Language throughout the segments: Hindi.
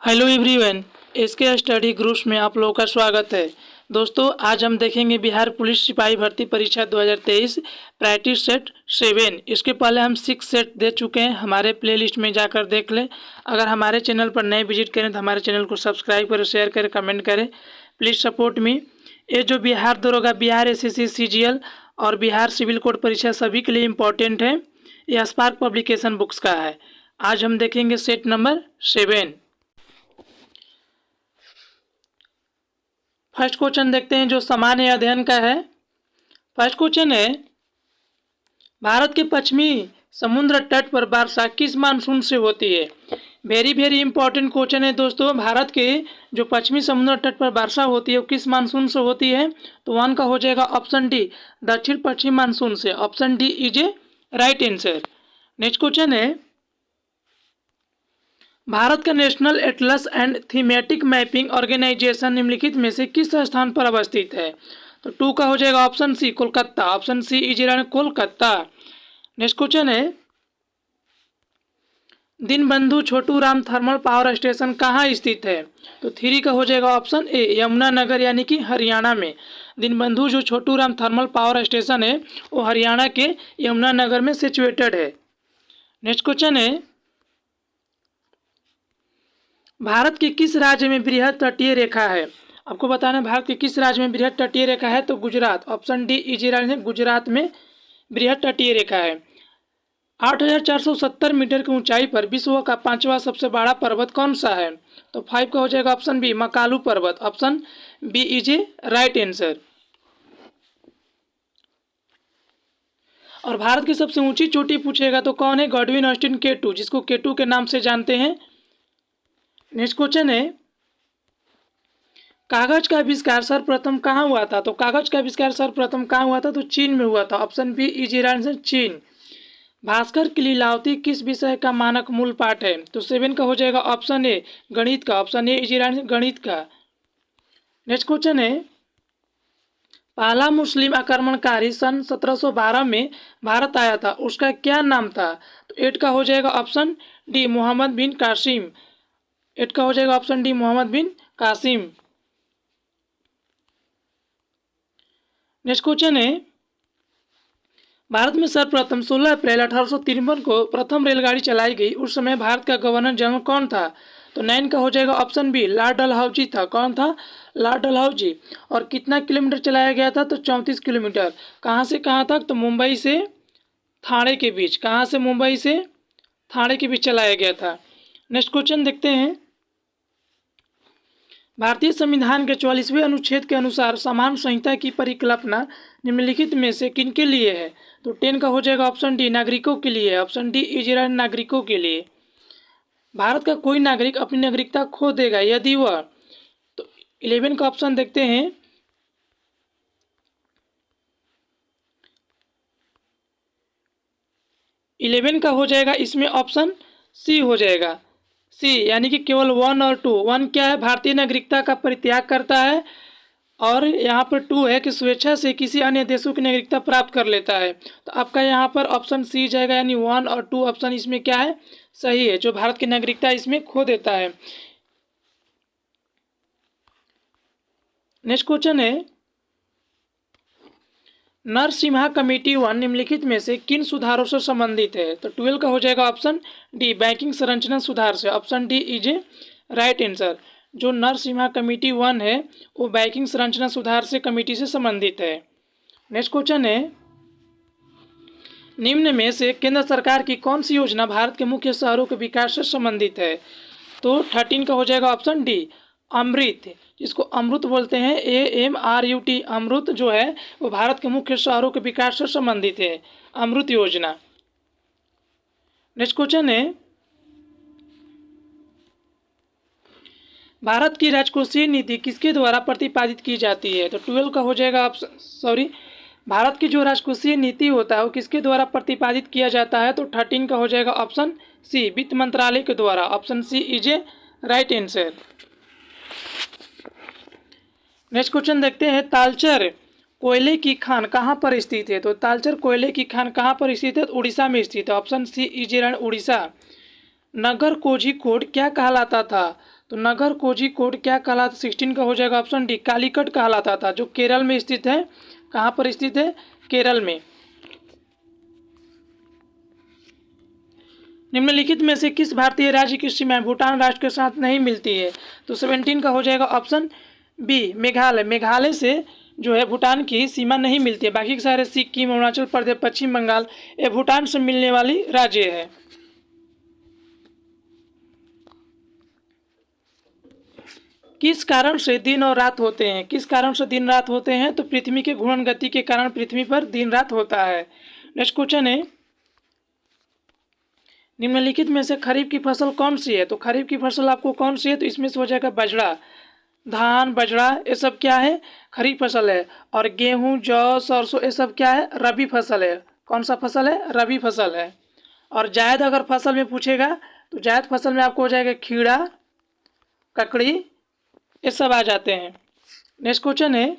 Hello everyone, SK study groups में आप लोगों का स्वागत है। दोस्तों, आज हम देखेंगे बिहार पुलिस सिपाही भर्ती परीक्षा 2023 प्रैक्टिस सेट 7। इसके पहले हम 6 सेट दे चुके हैं। हमारे प्लेलिस्ट में जाकर देख लें। अगर हमारे चैनल पर नए विजिट करें तो हमारे चैनल को सब्सक्राइब करें, शेयर करें, कमेंट करें। Please support me. ये जो बिहार दरोगा, बिहार एसएससी सीजीएल और बिहार सिविल कोड परीक्षा सभी के लिए इम्पोर्टेंट है। यह स्पार्क पब्लिकेशन बुक्स का है। आज हम देखेंगे सेट नंबर 7। फर्स्ट क्वेश्चन देखते हैं जो सामान्य अध्ययन का है। फर्स्ट क्वेश्चन है, भारत के पश्चिमी समुद्र तट पर वर्षा किस मानसून से होती है। वेरी इंपॉर्टेंट क्वेश्चन है दोस्तों। भारत के जो पश्चिमी समुद्र तट पर वर्षा होती है वो किस मानसून से होती है। तो 1 का हो जाएगा ऑप्शन डी, दक्षिण पश्चिम मानसून से। Option D is a right answer. Next question है, भारत का national atlas and thematic mapping organisation निम्नलिखित में से किस स्थान पर अवस्थित है। तो 2 का हो जाएगा option C, Kolkata. Option C is Kolkata. Next question है, Dinbandhu Chhoturam thermal power station कहाँ स्थित है। तो 3 का हो जाएगा ऑप्शन ए, यमुनानगर यानी कि हरियाणा में। दीनबंधु जो छोटूराम थर्मल पावर स्टेशन है वो हरियाणा के यमुनानगर में सिचुएटेड है। नेक्स्ट क्वेश्चन है, भारत के किस राज्य में बृहद तटीय रेखा है। आपको बताना है भारत के किस राज्य में बृहद तटीय रेखा है। तो Gujarat. Option D is Gujarat में बृहद तटीय रेखा है। 8,470 मीटर की ऊंचाई पर विश्व का 5वां सबसे बड़ा पर्वत कौन सा है। तो 5 का हो जाएगा ऑप्शन बी, मकालू पर्वत। Option B is a right answer. और भारत की सबसे ऊंची चोटी पूछेगा तो कौन है। गॉडविन ऑस्टिन K2, जिसको K2 के नाम से जानते हैं। नेक्स्ट क्वेश्चन है, कागज का आविष्कार सर्वप्रथम कहाँ हुआ था। तो कागज का आविष्कार सर्वप्रथम कहाँ हुआ था। तो चीन में हुआ था। ऑप्शन बी इज आंसर, चीन। भास्कर की लीलावती किस विषय का मानक मूल पाठ है। तो 7 का हो जाएगा ऑप्शन ए, गणित का। ऑप्शन ए इज आंसर, गणित का। नेक्स्ट क्वेश्चन है, पहला मुस्लिम आक्रमणकारी सन 1712 में भारत आया था, उसका क्या नाम था। तो 8 का हो जाएगा ऑप्शन डी, मोहम्मद बिन कासिम। 8 का हो जाएगा ऑप्शन डी, मोहम्मद बिन कासिम। नेक्स्ट क्वेश्चन है, भारत में सर्वप्रथम 16 अप्रैल 1853 को प्रथम रेलगाड़ी चलाई गई। उस समय भारत का गवर्नर जनरल कौन था। तो 9 का हो जाएगा ऑप्शन बी, लॉर्ड डलहौजी था। कौन था, लॉर्ड डलहौजी। और कितना किलोमीटर चलाया गया था। तो 34 किलोमीटर। कहाँ से कहाँ तक। तो मुंबई से थाने के बीच। कहाँ से, मुंबई से थाने के बीच चलाया गया था। नेक्स्ट क्वेश्चन देखते हैं, भारतीय संविधान के 44वें अनुच्छेद के अनुसार समान संहिता की परिकल्पना निम्नलिखित में से किनके लिए है। तो 10 का हो जाएगा ऑप्शन डी, नागरिकों के लिए। ऑप्शन डी इज नागरिकों के लिए। भारत का कोई नागरिक अपनी नागरिकता खो देगा यदि वह। तो 11 का ऑप्शन देखते हैं, इलेवन का हो जाएगा इसमें ऑप्शन सी हो जाएगा, सी, यानी कि केवल 1 और 2। 1 क्या है, भारतीय नागरिकता का परित्याग करता है। और यहाँ पर 2 है कि स्वेच्छा से किसी अन्य देशों की नागरिकता प्राप्त कर लेता है। तो आपका यहाँ पर ऑप्शन सी जाएगा, यानी 1 और 2 ऑप्शन इसमें क्या है, सही है। जो भारत की नागरिकता इसमें खो देता है। नेक्स्ट क्वेश्चन है, नरसिम्हा कमेटी 1 निम्नलिखित में से किन सुधारों से संबंधित है। तो 12 का हो जाएगा ऑप्शन डी, बैंकिंग संरचना सुधार से। Option D is a right answer. जो नरसिम्हा कमेटी 1 है वो बैंकिंग संरचना सुधार से कमेटी से संबंधित है। नेक्स्ट क्वेश्चन है, निम्न में से केंद्र सरकार की कौन सी योजना भारत के मुख्य शहरों के विकास से संबंधित है। तो 13 का हो जाएगा ऑप्शन डी, अमृत, जिसको अमृत बोलते हैं, AMRUT। अमृत जो है वो भारत के मुख्य शहरों के विकास से संबंधित है, अमृत योजना। नेक्स्ट क्वेश्चन है, भारत की राजकोषीय नीति किसके द्वारा प्रतिपादित की जाती है। तो 12 का हो जाएगा ऑप्शन, भारत की जो राजकोषीय नीति होता है वो किसके द्वारा प्रतिपादित किया जाता है। तो 13 का हो जाएगा ऑप्शन सी, वित्त मंत्रालय के द्वारा। Option C is a right answer. Next question देखते हैं, तालचर कोयले की खान कहाँ पर स्थित है। तो तालचर कोयले की खान कहाँ पर स्थित है। उड़ीसा में स्थित है। Option C is Orissa. नगर कोझिकोड क्या कहलाता था। तो नगर कोझिकोड क्या कहलाता? 16 का हो जाएगा ऑप्शन डी कालीकट कहलाता था, जो केरल में स्थित है। कहाँ पर स्थित है? केरल में। निम्नलिखित में से किस भारतीय राज्य की सीमाएं भूटान राष्ट्र के साथ नहीं मिलती है? तो 17 का हो जाएगा ऑप्शन बी मेघालय। मेघालय से जो है भूटान की सीमा नहीं मिलती है, बाकी के सारे सिक्किम, अरुणाचल प्रदेश, पश्चिम बंगाल ये भूटान से मिलने वाली राज्य है। किस कारण से दिन और रात होते हैं? किस कारण से दिन रात होते हैं? तो पृथ्वी के घूर्णन गति के कारण पृथ्वी पर दिन रात होता है। नेक्स्ट क्वेश्चन है, निम्नलिखित में से खरीफ की फसल कौन सी है? तो खरीफ की फसल आपको कौन सी है? तो इसमें से हो जाएगा बाजरा, धान, बाजरा ये सब क्या है? खरीफ फसल है। और गेहूं, जौ, सरसों ये सब क्या है? रबी फसल है। कौन सा फसल है? रबी फसल है। और जायद अगर फसल में पूछेगा तो जायद फसल में आपको हो जाएगा खीरा, ककड़ी ये सब आ जाते हैं। नेक्स्ट क्वेश्चन है,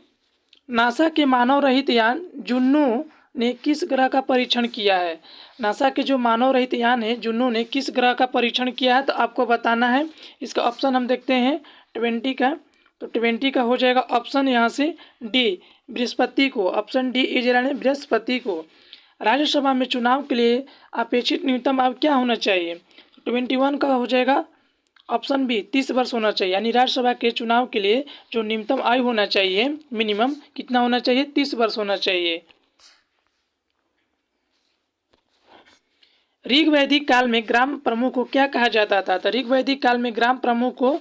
नासा के मानव रहित यान जुन्नू ने किस ग्रह का परीक्षण किया है? नासा के जो मानव रहित यान है जुन्नू ने किस ग्रह का परीक्षण किया है? तो आपको बताना है। इसका ऑप्शन हम देखते हैं 20 का। तो 20 का हो जाएगा ऑप्शन यहाँ से डी बृहस्पति को। ऑप्शन डी इज बृहस्पति को। राज्यसभा में चुनाव के लिए अपेक्षित न्यूनतम आयु क्या होना चाहिए? 21 का हो जाएगा ऑप्शन बी 30 वर्ष होना चाहिए। यानी राज्यसभा के चुनाव के लिए जो न्यूनतम आयु होना चाहिए मिनिमम कितना होना चाहिए? 30 वर्ष होना चाहिए। ऋग वैदिक काल में ग्राम प्रमुख को क्या कहा जाता था? तो ऋग वैदिक काल में ग्राम प्रमुख को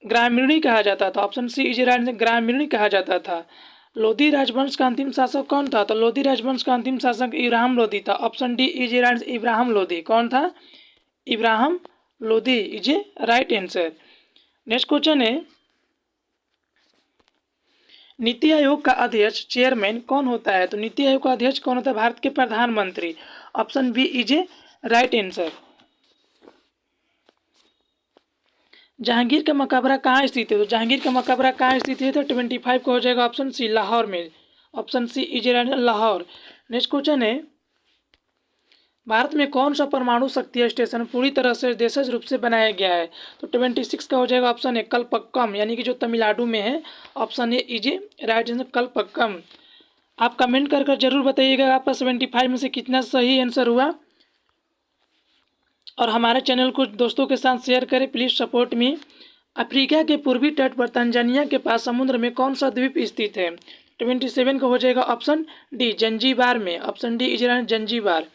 ग्रामीणी कहा जाता था। ऑप्शन सी इज ग्रामीणी कहा जाता था। लोधी राजवंश का अंतिम शासक कौन था? तो लोधी राजवंश का अंतिम शासक इब्राहिम लोधी था। Option D is Ibrahim Lodhi. कौन था? Ibrahim Lodhi is a right answer. Next question है, नीति आयोग का अध्यक्ष चेयरमैन कौन होता है? तो नीति आयोग का अध्यक्ष कौन होता है? भारत के प्रधानमंत्री। Option B is a right answer. Jahangir का मकबरा कहाँ स्थित है? तो जहांगीर का मकबरा कहाँ स्थित है? तो 25 का हो जाएगा ऑप्शन सी लाहौर में। Option C is Lahore. Next question है, भारत में कौन सा परमाणु शक्ति स्टेशन पूरी तरह से देशज रूप से बनाया गया है? तो 26 का हो जाएगा ऑप्शन ए कलपक्कम, यानी कि जो तमिलनाडु में है। Option A is right answer Kalpakkam. आप कमेंट कर जरूर बताइएगा आपका 75 में से कितना सही आंसर हुआ। और हमारे चैनल को दोस्तों के साथ शेयर करें, प्लीज़ सपोर्ट मी। अफ्रीका के पूर्वी तट पर तंजानिया के पास समुद्र में कौन सा द्वीप स्थित है? 27 का हो जाएगा ऑप्शन डी जंजीबार में। Option D is Zanzibar.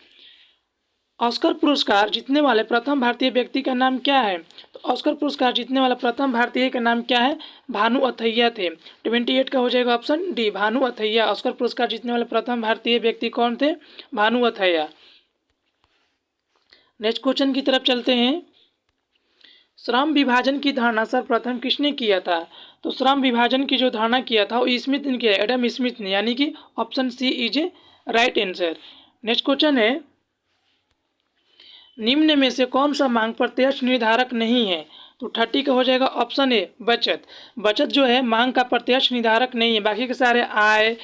Oscar पुरस्कार जीतने वाले प्रथम भारतीय व्यक्ति का नाम क्या है? तो ऑस्कर पुरस्कार जीतने वाला प्रथम भारतीय का नाम क्या है? भानु अथैया थे। 28 का हो जाएगा option D Bhanu Athaiya. Oscar पुरस्कार जीतने वाले प्रथम भारतीय व्यक्ति कौन थे? भानु अथैया। नेक्स्ट क्वेश्चन की तरफ चलते हैं, श्रम विभाजन की धारणा सर्वप्रथम किसने किया था? तो श्रम विभाजन की जो धारणा किया था वो स्मिथ ने किया, एडम स्मिथ ने, यानी कि option C is a right answer. Next question है, निम्न में से कौन सा मांग प्रत्यक्ष निर्धारक नहीं है? तो 30 का हो जाएगा ऑप्शन ए बचत। बचत जो है मांग का प्रत्यक्ष निर्धारक नहीं है, बाकी के सारे आय,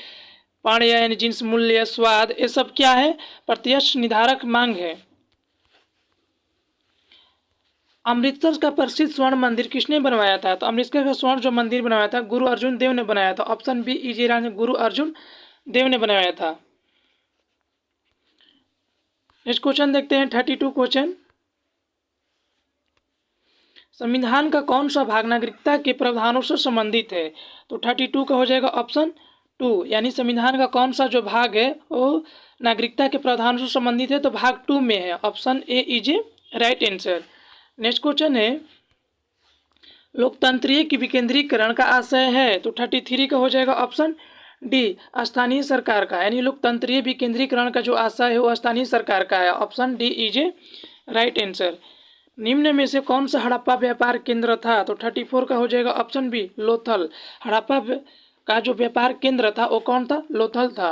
पाण्य यानी जिन्स, मूल्य, स्वाद ये सब क्या है? प्रत्यक्ष निर्धारक मांग है। अमृतसर का प्रसिद्ध स्वर्ण मंदिर किसने बनवाया था? तो अमृतसर का स्वर्ण जो मंदिर बनवाया था गुरु अर्जुन देव ने बनाया था। ऑप्शन बी इजी गुरु अर्जुन देव ने बनवाया था। नेक्स्ट क्वेश्चन देखते हैं 32 क्वेश्चन, संविधान का कौन सा भाग नागरिकता के प्रावधानों से संबंधित है? तो 32 का हो जाएगा ऑप्शन 2, यानी संविधान का कौन सा जो भाग है वो नागरिकता के प्रावधानों से संबंधित है, तो भाग 2 में है। Option A is a right answer. Next question है, लोकतंत्रीय की विकेंद्रीकरण का आशय है? तो 33 का हो जाएगा ऑप्शन डी स्थानीय सरकार का, यानी लोकतंत्रीय विकेंद्रीकरण का जो आशय है वो स्थानीय सरकार का है। Option D is a right answer. निम्न में से कौन सा हड़प्पा व्यापार केंद्र था? तो 34 का हो जाएगा ऑप्शन बी लोथल। हड़प्पा का जो व्यापार केंद्र था वो कौन था? लोथल था।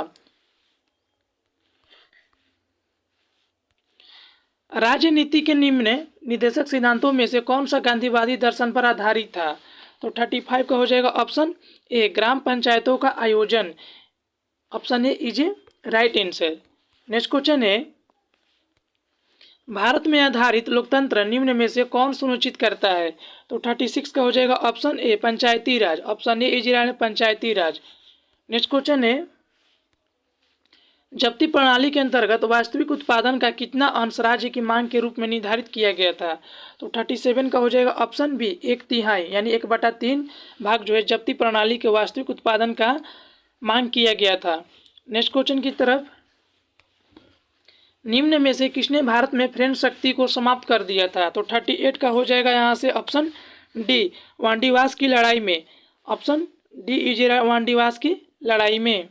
राजनीति के निम्न निर्देशक सिद्धांतों में से कौन सा गांधीवादी दर्शन पर आधारित था? तो 35 का हो जाएगा ऑप्शन ए ग्राम पंचायतों का आयोजन। Option A is a right answer. Next question है, भारत में आधारित लोकतंत्र निम्न में से कौन सुनिश्चित करता है? तो 36 का हो जाएगा option A Panchayati Raj. Option a easy है पंचायती राज। नेक्स्ट क्वेश्चन है, जब्ती प्रणाली के अंतर्गत वास्तविक उत्पादन का कितना अंश राज्य की मांग के रूप में निर्धारित किया गया था? तो 37 का हो जाएगा ऑप्शन बी 1/3 यानी 1/3 भाग जो है जब्ती प्रणाली के वास्तविक उत्पादन का मांग किया गया था। नेक्स्ट क्वेश्चन की तरफ, निम्न में से किसने भारत में फ्रेंच शक्ति को समाप्त कर दिया था? तो 38 का हो जाएगा यहाँ से ऑप्शन डी वांडीवास की लड़ाई में। ऑप्शन डी इजी वांडीवास की लड़ाई में।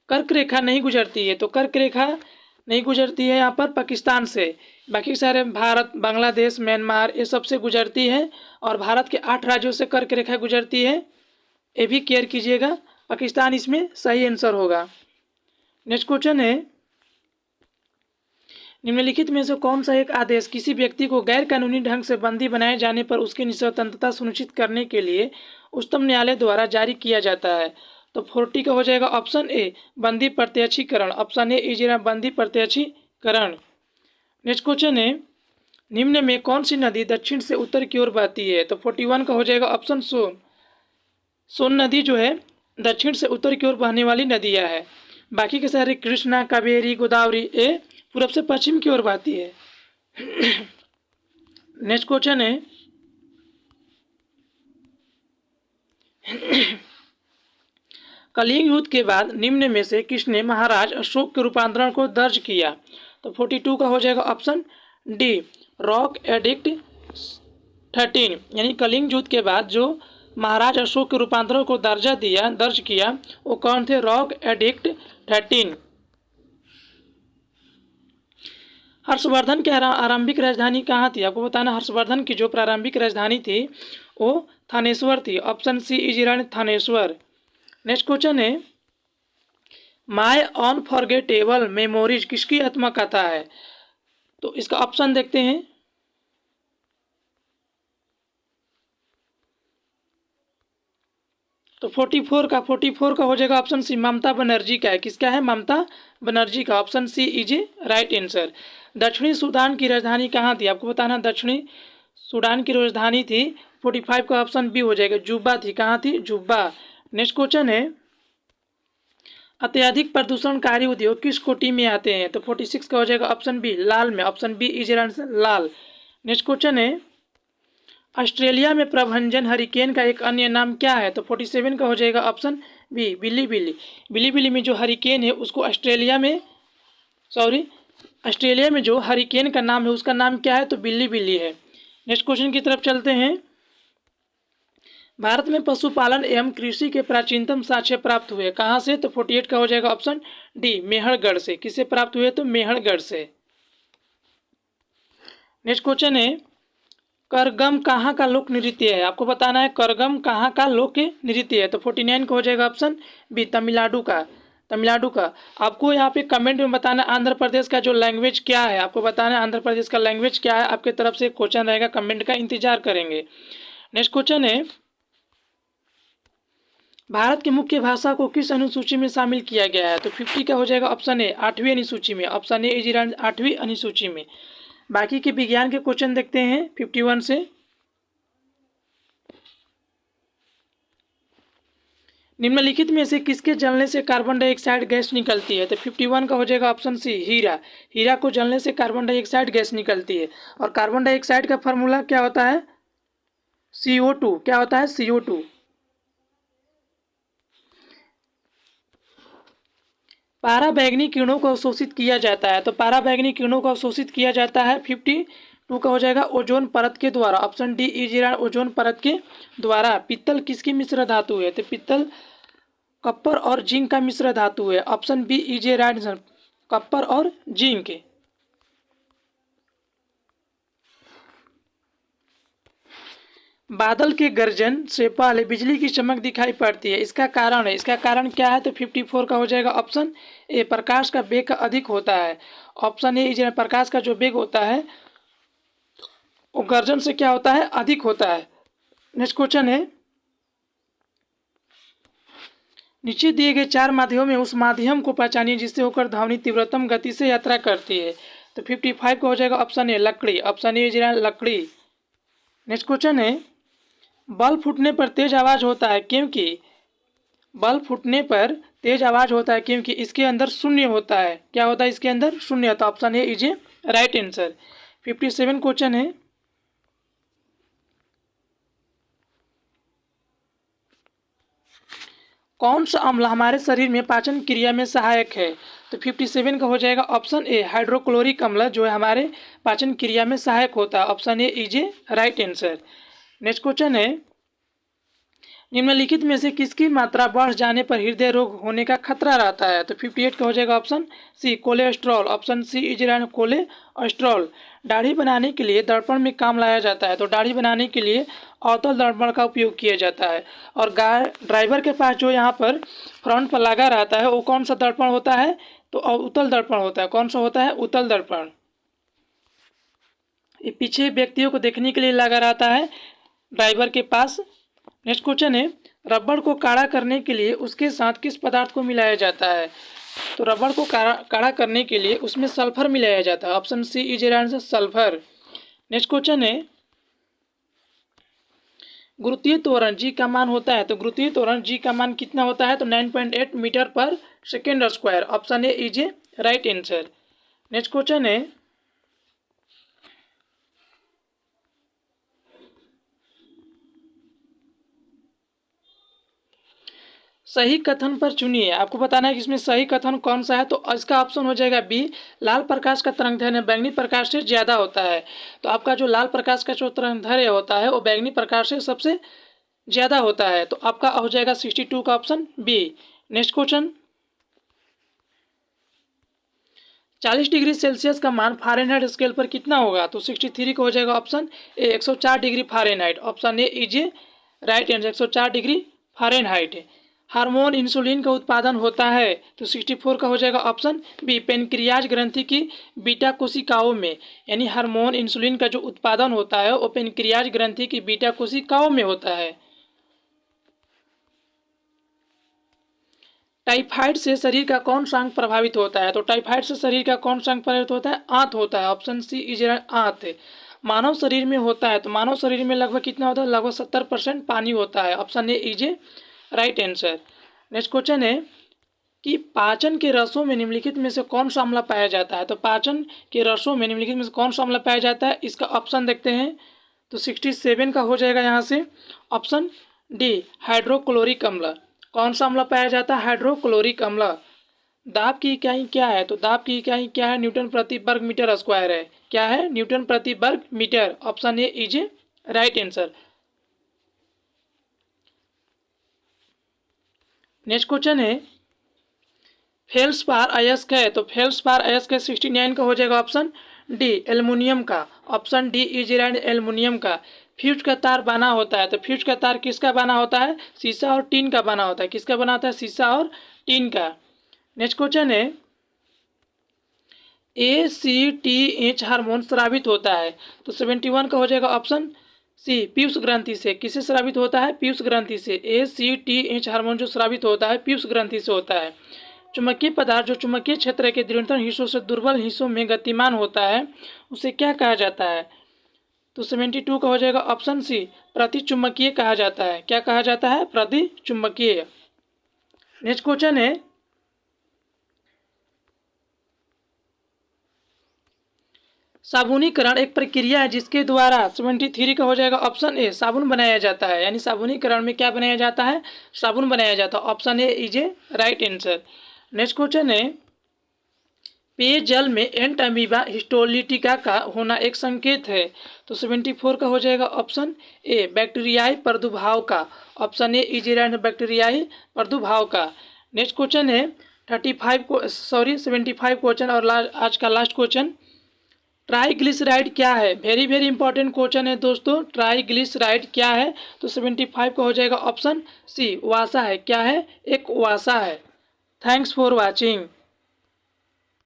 कर्क रेखा नहीं गुजरती है, तो कर्क रेखा नहीं गुजरती है यहाँ पर पाकिस्तान से, बाकी सारे भारत, बांग्लादेश, म्यांमार ये सबसे गुजरती है और भारत के 8 राज्यों से कर्क रेखा गुजरती है। ये भी केयर कीजिएगा, पाकिस्तान इसमें सही आंसर होगा। नेक्स्ट क्वेश्चन है, निम्नलिखित में से कौन सा एक आदेश किसी व्यक्ति को गैर कानूनी ढंग से बंदी बनाए जाने पर उसकी स्वतंत्रता सुनिश्चित करने के लिए उच्चतम न्यायालय द्वारा जारी किया जाता है? तो 40 का हो जाएगा ऑप्शन ए बंदी प्रत्यक्षीकरण। ऑप्शन ए इजरा बंदी प्रत्यक्षीकरण। नेक्स्ट क्वेश्चन है, निम्न में कौन सी नदी दक्षिण से उत्तर की ओर बहती है? तो 41 का हो जाएगा ऑप्शन सोन नदी जो है दक्षिण से उत्तर की ओर बहने वाली नदियाँ है। बाकी के सारे कृष्णा, कावेरी, गोदावरी ये पूरब से पश्चिम की ओर बहती है। नेक्स्ट क्वेश्चन है, कलिंग युद्ध के बाद निम्न में से किसने महाराज अशोक के रूपांतरण को दर्ज किया? तो 42 का हो जाएगा ऑप्शन डी रॉक एडिक्ट 13 यानी कलिंग युद्ध के बाद जो महाराज अशोक के रूपांतरण को दर्ज किया वो कौन थे? Rock edict 13। हर्षवर्धन की आरंभिक राजधानी कहाँ थी? आपको बताना हर्षवर्धन की जो प्रारंभिक राजधानी थी वो थानेश्वर थी। ऑप्शन सी इजीरण थानेश्वर। नेक्स्ट क्वेश्चन है, माय अनफॉरगेटेबल मेमोरीज किसकी आत्मकथा है? तो इसका ऑप्शन देखते हैं। तो 44 का हो जाएगा ऑप्शन सी ममता बनर्जी का है। किसका है? ममता बनर्जी का। Option C is right answer. दक्षिणी सूडान की राजधानी कहाँ थी? आपको बताना दक्षिणी सूडान की राजधानी थी 45 का ऑप्शन बी हो जाएगा जुब्बा थी। कहाँ थी? जुब्बा। नेक्स्ट क्वेश्चन है, अत्यधिक प्रदूषणकारी उद्योग किस कोटि में आते हैं? तो 46 का हो जाएगा ऑप्शन बी लाल में। ऑप्शन बी इज आंसर लाल। नेक्स्ट क्वेश्चन है, ऑस्ट्रेलिया में प्रभंजन हरिकेन का एक अन्य नाम क्या है? तो 47 का हो जाएगा ऑप्शन बी बिल्ली बिल्ली। बिल्ली बिल्ली में जो हरिकेन है उसको ऑस्ट्रेलिया में जो हरिकेन का नाम है उसका नाम क्या है? तो बिल्ली बिल्ली है। नेक्स्ट क्वेश्चन की तरफ चलते हैं, भारत में पशुपालन एवं कृषि के प्राचीनतम साक्ष्य प्राप्त हुए कहाँ से? तो 48 का हो जाएगा ऑप्शन डी मेहरगढ़ से। किससे प्राप्त हुए? तो मेहरगढ़ से। नेक्स्ट क्वेश्चन है, करगम कहाँ का लोक नृत्य है? आपको बताना है करगम कहाँ का लोक नृत्य है। तो 49 का हो जाएगा ऑप्शन बी तमिलनाडु का। आपको यहाँ पे कमेंट में बताना आंध्र प्रदेश का जो लैंग्वेज क्या है। आपको बताना है आंध्र प्रदेश का लैंग्वेज क्या है। आपके तरफ से क्वेश्चन रहेगा, कमेंट का इंतजार करेंगे। नेक्स्ट क्वेश्चन है, भारत की मुख्य भाषा को किस अनुसूची में शामिल किया गया है? तो 50 का हो जाएगा ऑप्शन ए 8वीं अनुसूची में। ऑप्शन ए इज 8वीं अनुसूची में। बाकी के विज्ञान के क्वेश्चन देखते हैं 51 से। निम्नलिखित में से किसके जलने से कार्बन डाइऑक्साइड गैस निकलती है? तो 51 का हो जाएगा ऑप्शन सी हीरा को जलने से कार्बन डाइऑक्साइड गैस निकलती है। और कार्बन डाइऑक्साइड का फॉर्मूला क्या होता है? CO2। क्या होता है? CO2। पाराबैंगनी किरणों को अवशोषित किया जाता है। तो पाराबैंगनी किरणों को अवशोषित किया जाता है 52 का हो जाएगा ओजोन परत के द्वारा। ऑप्शन डी इज ओजोन परत के द्वारा। पित्तल किसकी मिश्र धातु है? तो पित्तल कप्पर और जिंक का मिश्र धातु है। Option B is right answer copper और जिंक। बादल के गर्जन से पहले बिजली की चमक दिखाई पड़ती है, इसका कारण क्या है? तो 54 का हो जाएगा ऑप्शन ए प्रकाश का वेग अधिक होता है। ऑप्शन ए इज प्रकाश का जो वेग होता है वो गर्जन से क्या होता है? अधिक होता है। नेक्स्ट क्वेश्चन है, नीचे दिए गए 4 माध्यमों में उस माध्यम को पहचानिए जिससे होकर ध्वनि तीव्रतम गति से यात्रा करती है। तो 55 का हो जाएगा ऑप्शन ए लकड़ी। ऑप्शन ए इज लकड़ी। नेक्स्ट क्वेश्चन है, बल्ब फूटने पर तेज आवाज होता है क्योंकि बल्ब फूटने पर तेज आवाज होता है क्योंकि इसके अंदर शून्य होता है। क्या होता है इसके अंदर? शून्य। तो option A is a right answer. 57 question है, कौन सा अम्ल हमारे शरीर में पाचन क्रिया में सहायक है? तो 57 का हो जाएगा ऑप्शन ए हाइड्रोक्लोरिक अम्ल, जो है हमारे पाचन क्रिया में सहायक होता है। Option A is a right answer. Next question है, निम्नलिखित में से किसकी मात्रा बढ़ जाने पर हृदय रोग होने का खतरा रहता है? तो 58 का हो जाएगा option C cholesterol. Option C is cholesterol. दाढ़ी बनाने के लिए दर्पण में काम लाया जाता है। तो दाढ़ी बनाने के लिए अवतल दर्पण का उपयोग किया जाता है। और ड्राइवर के पास जो यहाँ पर फ्रंट पर लगा रहता है वो कौन सा दर्पण होता है? तो उत्तल दर्पण होता है। कौन सा होता है? उत्तल दर्पण। ये पीछे व्यक्तियों को देखने के लिए लगा रहता है ड्राइवर के पास। नेक्स्ट क्वेश्चन है, रबड़ को काढ़ा करने के लिए उसके साथ किस पदार्थ को मिलाया जाता है? तो रबड़ को काढ़ा करने के लिए उसमें सल्फर मिलाया जाता है। Option C is answer sulphur. Next question है, गुरुत्वीय त्वरण जी का मान होता है। तो गुरुत्वीय त्वरण जी का मान कितना होता है? तो 9.8 मीटर पर second square. Option A is a right answer. Next question है, सही कथन पर चुनिए। आपको बताना है कि इसमें सही कथन कौन सा है। तो इसका ऑप्शन हो जाएगा बी, लाल प्रकाश का तरंगदैर्घ्य बैंगनी प्रकाश से ज़्यादा होता है। तो आपका जो लाल प्रकाश का जो तरंगदैर्घ्य होता है वो बैंगनी प्रकाश से सबसे ज़्यादा होता है। तो आपका हो जाएगा 62 का option B. Next question, 40 degree Celsius का मान फ़ारेनहाइट स्केल पर कितना होगा? तो 63 का हो जाएगा option A 104 degree Fahrenheit. Option A is a right answer 104 degree Fahrenheit. Hormone insulin का उत्पादन होता है। तो 64 का हो जाएगा ऑप्शन बी, पेनक्रियाज ग्रंथि की बीटा कोशिकाओं में। यानी हार्मोन इंसुलिन का जो उत्पादन होता है वो पेनक्रियाज ग्रंथि की बीटा कोशिकाओं में होता है। टाइफाइड से शरीर का कौन सा अंग प्रभावित होता है? तो टाइफाइड से शरीर का कौन सा अंग प्रभावित होता है? आंत होता है। ऑप्शन सी इज आंत। मानव शरीर में होता है। तो मानव शरीर में लगभग कितना होता है? लगभग 70% पानी होता है। Option A is a right answer. Next question है कि पाचन के रसों में निम्नलिखित में से कौन सा अम्ल पाया जाता है? तो पाचन के रसों में निम्नलिखित में से कौन सा अम्ल पाया जाता है? इसका ऑप्शन देखते हैं। तो 67 का हो जाएगा यहाँ से ऑप्शन डी, हाइड्रोक्लोरिक अम्ल। कौन सा अम्ल पाया जाता है? हाइड्रोक्लोरिक अम्ल। दाब की इकाई क्या है? तो दाब की इकाई क्या है? न्यूटन प्रति वर्ग मीटर स्क्वायर है। क्या है? न्यूटन प्रति वर्ग metre. Option A is a right answer. Next question है, फेल्सपार अयस्क है। तो फेल्सपार अयस्क 69 का हो जाएगा ऑप्शन डी, एल्युमिनियम का। Option D is right aluminium का। फ्यूज का तार बना होता है। तो फ्यूज का तार किसका बना होता है? शीशा और टीन का बना होता है। किसका बना होता है? शीशा और टीन का। नेक्स्ट क्वेश्चन है, ACTH हार्मोन स्रावित होता है। तो 71 का हो जाएगा ऑप्शन सी, पीयूष ग्रंथि से। किससे स्रावित होता है? पीयूष ग्रंथि से। ACTH हार्मोन जो स्रावित होता है पीयूष ग्रंथि से होता है। चुंबकीय पदार्थ जो चुंबकीय क्षेत्र के दृढ़तर हिस्सों से दुर्बल हिस्सों में गतिमान होता है उसे क्या कहा जाता है? तो 72 का हो जाएगा ऑप्शन सी, प्रतिचुंबकीय कहा जाता है। क्या कहा जाता है? प्रतिचुंबकीय। नेक्स्ट क्वेश्चन है, साबुनीकरण एक प्रक्रिया है जिसके द्वारा 73 का हो जाएगा ऑप्शन ए, साबुन बनाया जाता है। यानी साबुनीकरण में क्या बनाया जाता है? साबुन बनाया जाता है। Option A is a right answer. Next question है, पेयजल में एंट अमीबा हिस्टोलिटिका का होना एक संकेत है। तो 74 का हो जाएगा ऑप्शन ए, बैक्टीरियाई प्रादुर्भाव का। ऑप्शन ए इज राइट बैक्टीरियाई प्रादुर्भाव का। नेक्स्ट क्वेश्चन है 75 क्वेश्चन और आज का लास्ट क्वेश्चन, ट्राइग्लिसराइड क्या है? वेरी वेरी इंपॉर्टेंट क्वेश्चन है दोस्तों। ट्राइग्लिसराइड क्या है? तो 75 का हो जाएगा ऑप्शन सी, वासा है। क्या है? एक वासा है। Thanks for watching.